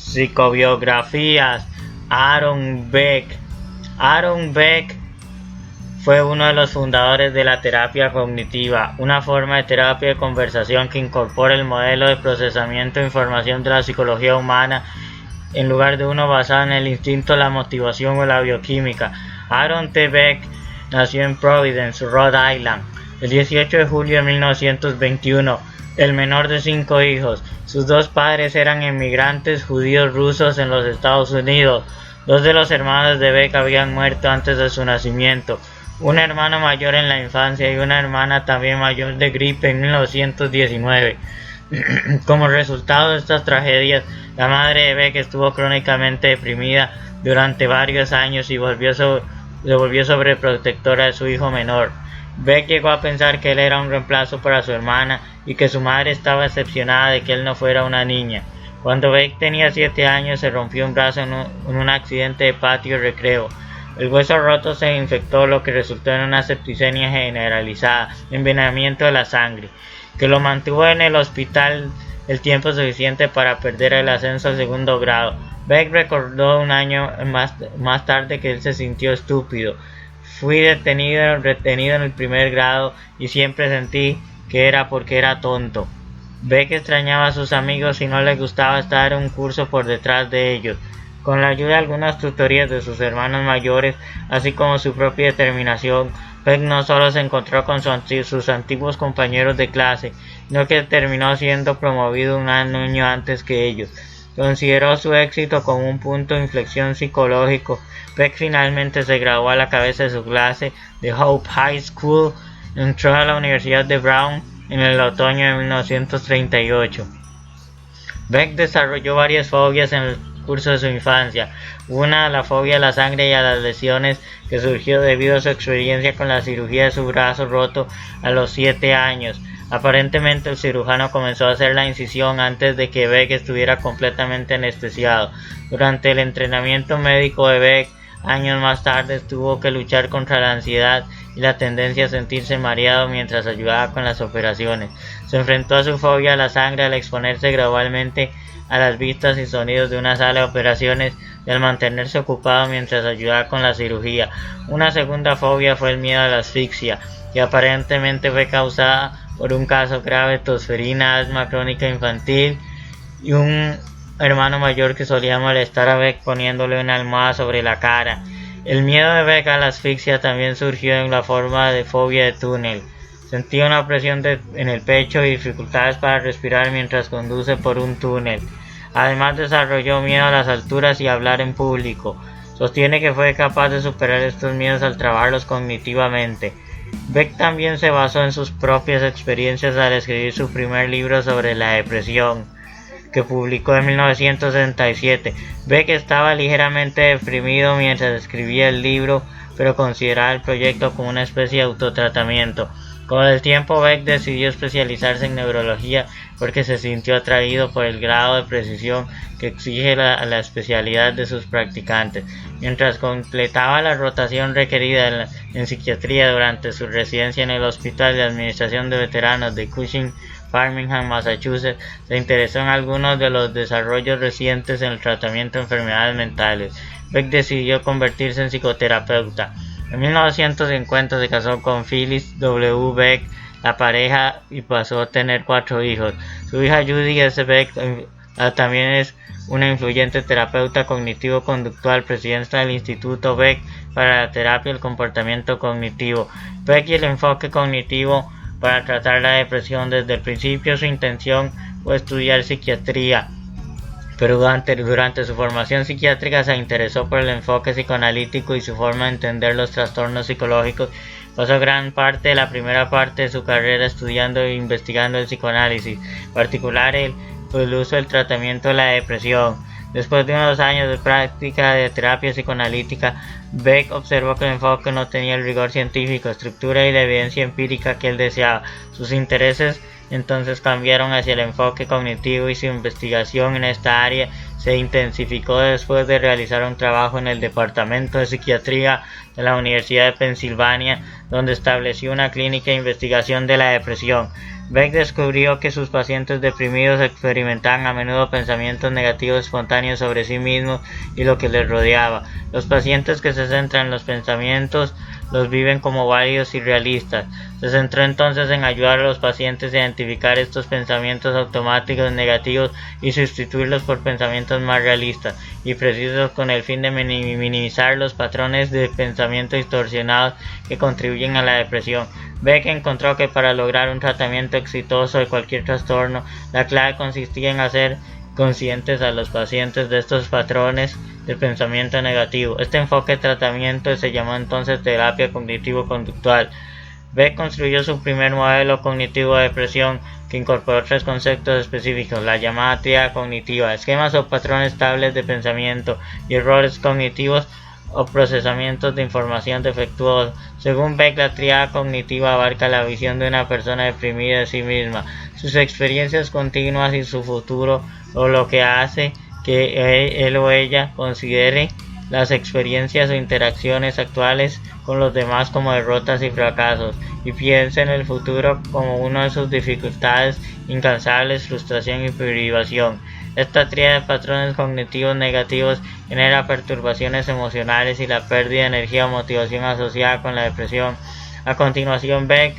Psicobiografías. Aaron Beck. Aaron Beck fue uno de los fundadores de la terapia cognitiva, una forma de terapia de conversación que incorpora el modelo de procesamiento de información de la psicología humana en lugar de uno basado en el instinto, la motivación o la bioquímica. Aaron T. Beck nació en Providence, Rhode Island, el 18 de julio de 1921, el menor de 5 hijos. Sus dos padres eran inmigrantes judíos rusos en los Estados Unidos. Dos de los hermanos de Beck habían muerto antes de su nacimiento, un hermano mayor en la infancia y una hermana también mayor de gripe en 1919. Como resultado de estas tragedias, la madre de Beck estuvo crónicamente deprimida durante varios años y se volvió sobreprotectora de su hijo menor. Beck llegó a pensar que él era un reemplazo para su hermana y que su madre estaba decepcionada de que él no fuera una niña. Cuando Beck tenía 7 años se rompió un brazo en un accidente de patio y recreo. El hueso roto se infectó, lo que resultó en una septicemia generalizada, envenenamiento de la sangre, que lo mantuvo en el hospital el tiempo suficiente para perder el ascenso al segundo grado. Beck recordó un año más tarde que él se sintió estúpido. Fui retenido en el primer grado y siempre sentí que era porque era tonto. Beck extrañaba a sus amigos y no le gustaba estar en un curso por detrás de ellos. Con la ayuda de algunas tutorías de sus hermanos mayores, así como su propia determinación, Beck no solo se encontró con sus antiguos compañeros de clase, sino que terminó siendo promovido un año antes que ellos. Consideró su éxito como un punto de inflexión psicológico. Beck finalmente se graduó a la cabeza de su clase de Hope High School y entró a la Universidad de Brown en el otoño de 1938. Beck desarrolló varias fobias en el curso de su infancia. Una, la fobia a la sangre y a las lesiones, que surgió debido a su experiencia con la cirugía de su brazo roto a los 7 años. Aparentemente el cirujano comenzó a hacer la incisión antes de que Beck estuviera completamente anestesiado. Durante el entrenamiento médico de Beck, años más tarde, tuvo que luchar contra la ansiedad y la tendencia a sentirse mareado mientras ayudaba con las operaciones. Se enfrentó a su fobia a la sangre al exponerse gradualmente a las vistas y sonidos de una sala de operaciones y al mantenerse ocupado mientras ayudaba con la cirugía. Una segunda fobia fue el miedo a la asfixia, que aparentemente fue causada por un caso grave de tosferina, asma crónica infantil y un hermano mayor que solía molestar a Beck poniéndole una almohada sobre la cara. El miedo de Beck a la asfixia también surgió en la forma de fobia de túnel. Sentía una presión en el pecho y dificultades para respirar mientras conduce por un túnel. Además desarrolló miedo a las alturas y a hablar en público. Sostiene que fue capaz de superar estos miedos al trabajarlos cognitivamente. Beck también se basó en sus propias experiencias al escribir su primer libro sobre la depresión, que publicó en 1967. Beck estaba ligeramente deprimido mientras escribía el libro, pero consideraba el proyecto como una especie de autotratamiento. Con el tiempo, Beck decidió especializarse en neurología porque se sintió atraído por el grado de precisión que exige la especialidad de sus practicantes. Mientras completaba la rotación requerida en psiquiatría durante su residencia en el Hospital de Administración de Veteranos de Cushing, Framingham, Massachusetts, se interesó en algunos de los desarrollos recientes en el tratamiento de enfermedades mentales. Beck decidió convertirse en psicoterapeuta. En 1950 se casó con Phyllis W. Beck, la pareja, y pasó a tener 4 hijos. Su hija Judy S. Beck también es una influyente terapeuta cognitivo-conductual, presidenta del Instituto Beck para la terapia del comportamiento cognitivo. Beck y el enfoque cognitivo para tratar la depresión. Desde el principio su intención fue estudiar psiquiatría, pero durante su formación psiquiátrica se interesó por el enfoque psicoanalítico y su forma de entender los trastornos psicológicos. Pasó gran parte de la primera parte de su carrera estudiando e investigando el psicoanálisis, en particular el uso del tratamiento de la depresión. Después de unos años de práctica de terapia psicoanalítica, Beck observó que el enfoque no tenía el rigor científico, estructura y la evidencia empírica que él deseaba. Sus intereses entonces cambiaron hacia el enfoque cognitivo y su investigación en esta área se intensificó después de realizar un trabajo en el Departamento de Psiquiatría de la Universidad de Pensilvania, donde estableció una clínica de investigación de la depresión. Beck descubrió que sus pacientes deprimidos experimentaban a menudo pensamientos negativos espontáneos sobre sí mismos y lo que les rodeaba. Los pacientes que se centran en los pensamientos los viven como válidos y realistas. Se centró entonces en ayudar a los pacientes a identificar estos pensamientos automáticos negativos y sustituirlos por pensamientos más realistas y precisos con el fin de minimizar los patrones de pensamiento distorsionados que contribuyen a la depresión. Beck encontró que para lograr un tratamiento exitoso de cualquier trastorno, la clave consistía en hacer conscientes a los pacientes de estos patrones de pensamiento negativo. Este enfoque de tratamiento se llamó entonces terapia cognitivo-conductual. Beck construyó su primer modelo cognitivo de depresión que incorporó 3 conceptos específicos, la llamada tríada cognitiva, esquemas o patrones estables de pensamiento y errores cognitivos o procesamientos de información defectuosos. Según Beck, la tríada cognitiva abarca la visión de una persona deprimida de sí misma, sus experiencias continuas y su futuro, o lo que hace que él o ella considere las experiencias o interacciones actuales con los demás como derrotas y fracasos, y piense en el futuro como una de sus dificultades incansables, frustración y privación. Esta tríada de patrones cognitivos negativos genera perturbaciones emocionales y la pérdida de energía o motivación asociada con la depresión. A continuación, Beck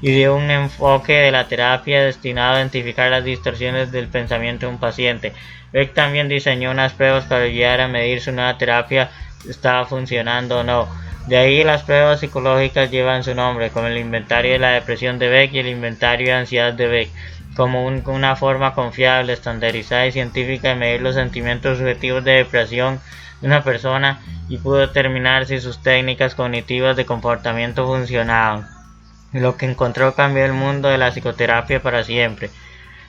dio un enfoque de la terapia destinado a identificar las distorsiones del pensamiento de un paciente. Beck también diseñó unas pruebas para ayudar a medir si una terapia estaba funcionando o no. De ahí las pruebas psicológicas llevan su nombre, como el inventario de la depresión de Beck y el inventario de ansiedad de Beck, como una forma confiable, estandarizada y científica de medir los sentimientos subjetivos de depresión de una persona, y pudo determinar si sus técnicas cognitivas de comportamiento funcionaban. Lo que encontró cambió el mundo de la psicoterapia para siempre.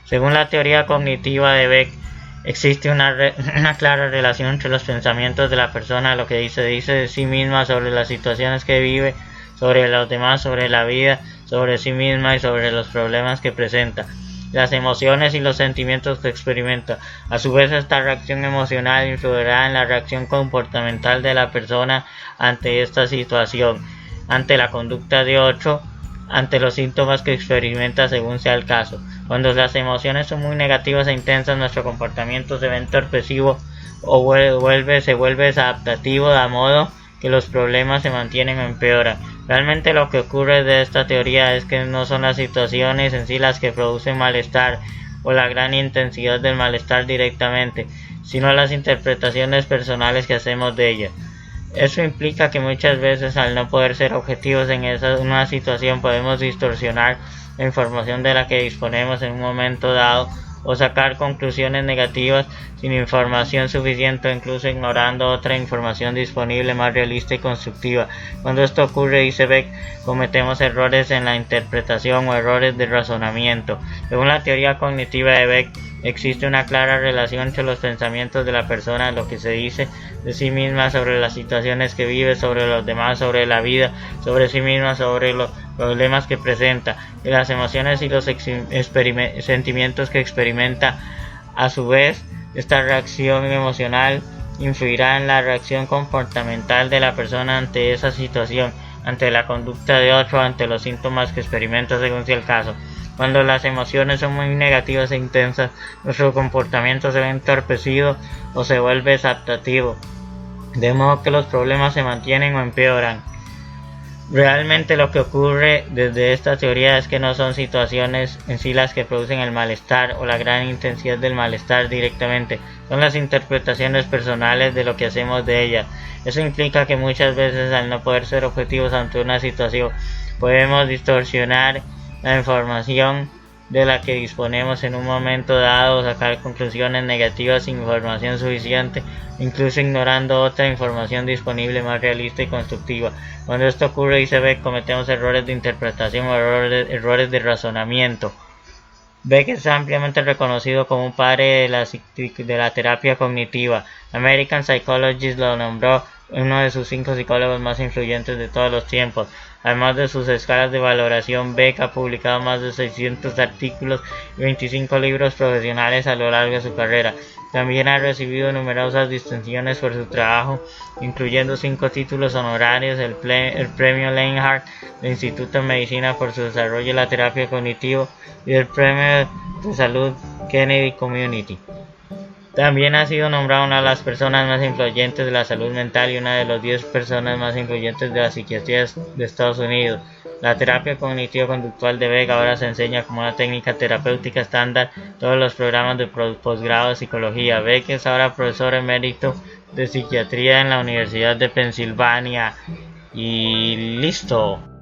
Según la teoría cognitiva de Beck, existe una clara relación entre los pensamientos de la persona, lo que dice de sí misma, sobre las situaciones que vive, sobre los demás, sobre la vida, sobre sí misma y sobre los problemas que presenta, las emociones y los sentimientos que experimenta. A su vez, esta reacción emocional influirá en la reacción comportamental de la persona ante esta situación, ante la conducta de otro, ante los síntomas que experimenta según sea el caso. Cuando las emociones son muy negativas e intensas, nuestro comportamiento se ve entorpecido o se vuelve desadaptativo, de modo que los problemas se mantienen o empeoran. Realmente lo que ocurre de esta teoría es que no son las situaciones en sí las que producen malestar o la gran intensidad del malestar directamente, sino las interpretaciones personales que hacemos de ellas. Eso implica que muchas veces, al no poder ser objetivos en una situación, podemos distorsionar la información de la que disponemos en un momento dado o sacar conclusiones negativas sin información suficiente, o incluso ignorando otra información disponible más realista y constructiva. Cuando esto ocurre, dice Beck, cometemos errores en la interpretación o errores de razonamiento. Según la teoría cognitiva de Beck, existe una clara relación entre los pensamientos de la persona, lo que se dice de sí misma, sobre las situaciones que vive, sobre los demás, sobre la vida, sobre sí misma, sobre los problemas que presenta, y las emociones y los sentimientos que experimenta. A su vez, esta reacción emocional influirá en la reacción comportamental de la persona ante esa situación, ante la conducta de otro, ante los síntomas que experimenta según sea el caso. Cuando las emociones son muy negativas e intensas, nuestro comportamiento se ve entorpecido o se vuelve desadaptativo, de modo que los problemas se mantienen o empeoran. Realmente lo que ocurre desde esta teoría es que no son situaciones en sí las que producen el malestar o la gran intensidad del malestar directamente, son las interpretaciones personales de lo que hacemos de ellas. Eso implica que muchas veces, al no poder ser objetivos ante una situación, podemos distorsionar la información de la que disponemos en un momento dado, sacar conclusiones negativas sin información suficiente, incluso ignorando otra información disponible más realista y constructiva. Cuando esto ocurre, dice Beck, cometemos errores de interpretación o errores de razonamiento. Beck es ampliamente reconocido como un padre de la terapia cognitiva. American Psychologist lo nombró uno de sus 5 psicólogos más influyentes de todos los tiempos. Además de sus escalas de valoración, Beck ha publicado más de 600 artículos y 25 libros profesionales a lo largo de su carrera. También ha recibido numerosas distinciones por su trabajo, incluyendo 5 títulos honorarios, el Premio Leinhardt del Instituto de Medicina por su desarrollo de la terapia cognitiva y el Premio de Salud Kennedy Community. También ha sido nombrado una de las personas más influyentes de la salud mental y una de las 10 personas más influyentes de la psiquiatría de Estados Unidos. La terapia cognitivo-conductual de Beck ahora se enseña como una técnica terapéutica estándar en todos los programas de posgrado de psicología. Beck es ahora profesor emérito de psiquiatría en la Universidad de Pensilvania. Y listo.